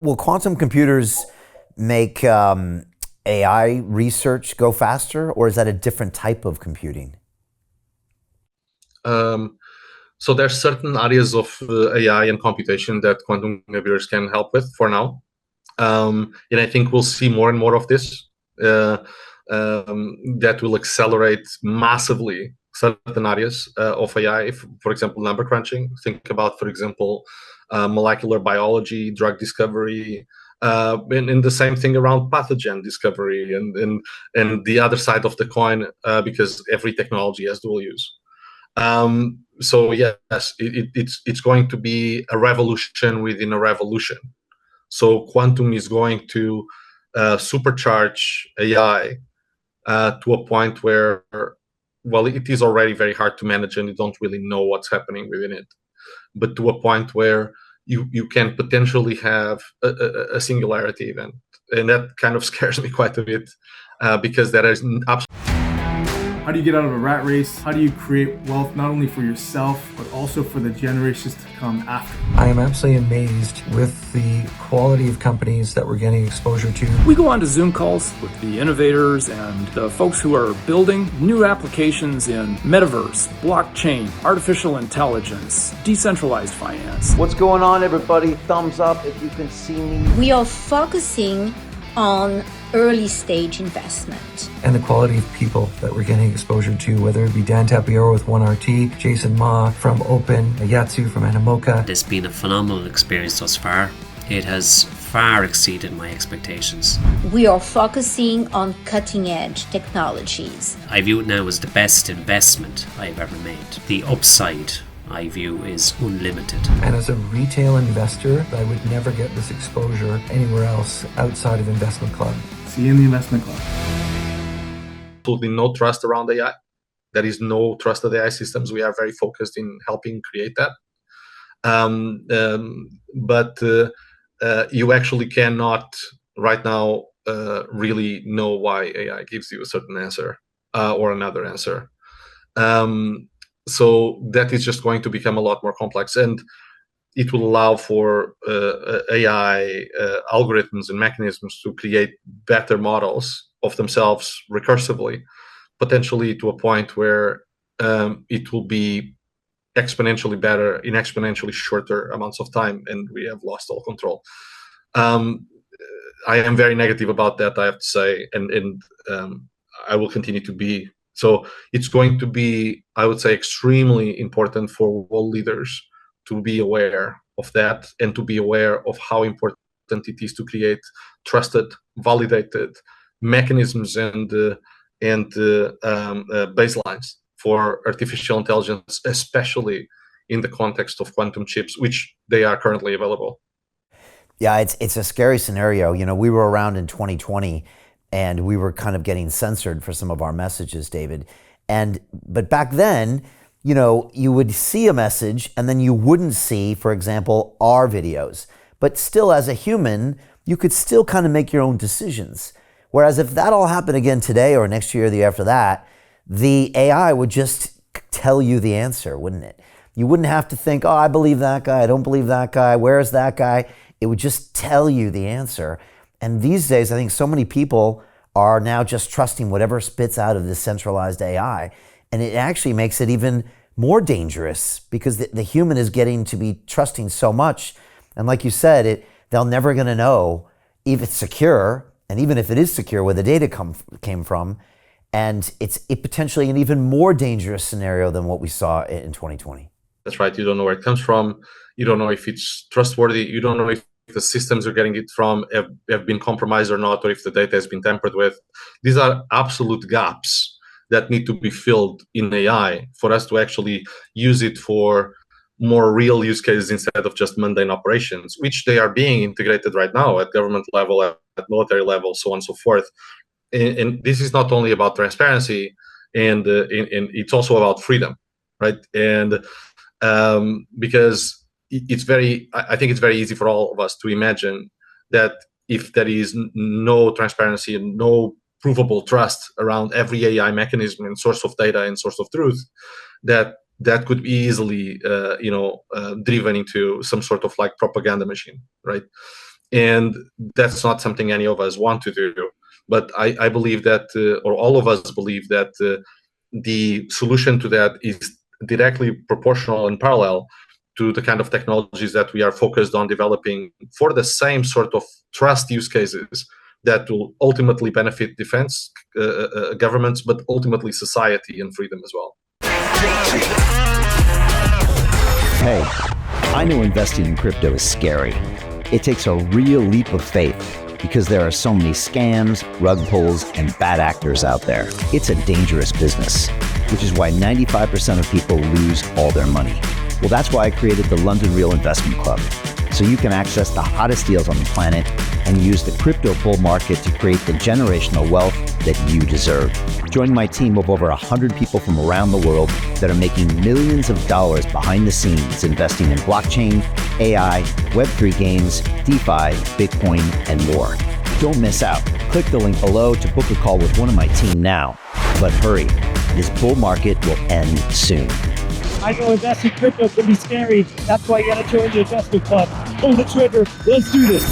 Will quantum computers make AI research go faster, or is that a different type of computing? Um, so there's certain areas of AI and computation that quantum computers can help with for now. And I think we'll see more and more of this uh, that will accelerate massively certain areas of AI. For example, number crunching. Think about, for example, molecular biology, drug discovery, and the same thing around pathogen discovery, and the other side of the coin, because every technology has dual use. So yes, it's going to be a revolution within a revolution. So quantum is going to supercharge AI to a point where, well, it is already very hard to manage and you don't really know what's happening within it. But to a point where you can potentially have a singularity event. And that kind of scares me quite a bit because that is absolutely. How do you get out of a rat race? How do you create wealth not only for yourself, but also for the generations to come after? I am absolutely amazed with the quality of companies that we're getting exposure to. We go on to Zoom calls with the innovators and the folks who are building new applications in metaverse, blockchain, artificial intelligence, decentralized finance. What's going on, everybody? Thumbs up if you can see me. We are focusing on early stage investment. And the quality of people that we're getting exposure to, whether it be Dan Tapiero with 1RT, Jason Ma from Open, Yatsu from Animoca. It's been a phenomenal experience thus far. It has far exceeded my expectations. We are focusing on cutting edge technologies. I view it now as the best investment I've ever made. The upside I view is unlimited. And as a retail investor, I would never get this exposure anywhere else outside of Investment Club. See you in the Investment Club. Absolutely no trust around AI. There is no trusted AI systems. We are very focused in helping create that. But you actually cannot right now really know why AI gives you a certain answer or another answer. So that is just going to become a lot more complex, and it will allow for AI algorithms and mechanisms to create better models of themselves recursively, potentially to a point where it will be exponentially better in exponentially shorter amounts of time, and we have lost all control. I am very negative about that, I have to say, and I will continue to be. So it's going to be, I would say, extremely important for world leaders to be aware of that and to be aware of how important it is to create trusted, validated mechanisms and baselines for artificial intelligence, especially in the context of quantum chips, which they are currently available. Yeah, it's a scary scenario. You know, we were around in 2020 and we were kind of getting censored for some of our messages, David. But back then, you know, you would see a message and then you wouldn't see, for example, our videos. But still, as a human, you could still kind of make your own decisions. Whereas if that all happened again today or next year or the year after that, the AI would just tell you the answer, wouldn't it? You wouldn't have to think, oh, I believe that guy, I don't believe that guy, where's that guy? It would just tell you the answer. And these days, I think so many people are now just trusting whatever spits out of this centralized AI. And it actually makes it even more dangerous because the human is getting to be trusting so much. And like you said, they're never going to know if it's secure, and even if it is secure, where the data came from. And it's potentially an even more dangerous scenario than what we saw in 2020. That's right. You don't know where it comes from. You don't know if it's trustworthy. You don't know if the systems you're getting it from have been compromised or not, or if the data has been tampered with. These are absolute gaps that need to be filled in AI for us to actually use it for more real use cases instead of just mundane operations, which they are being integrated right now at government level, at military level, so on and so forth. And this is not only about transparency, and it's also about freedom, right? And because I think it's very easy for all of us to imagine that if there is no transparency and no provable trust around every AI mechanism and source of data and source of truth, that could be easily, driven into some sort of like propaganda machine, right? And that's not something any of us want to do. But I believe that, or all of us believe that the solution to that is directly proportional and parallel to the kind of technologies that we are focused on developing for the same sort of trust use cases that will ultimately benefit defense governments, but ultimately society and freedom as well. Hey, I know investing in crypto is scary. It takes a real leap of faith because there are so many scams, rug pulls, and bad actors out there. It's a dangerous business, which is why 95% of people lose all their money. Well, that's why I created the London Real Investment Club, so you can access the hottest deals on the planet and use the crypto bull market to create the generational wealth that you deserve. Join my team of over 100 people from around the world that are making millions of dollars behind the scenes investing in blockchain, AI, Web3 games, DeFi, Bitcoin, and more. Don't miss out. Click the link below to book a call with one of my team now. But hurry, this bull market will end soon. I know investing in crypto can be scary. That's why you gotta join the investment club. Pull the trigger. Let's do this.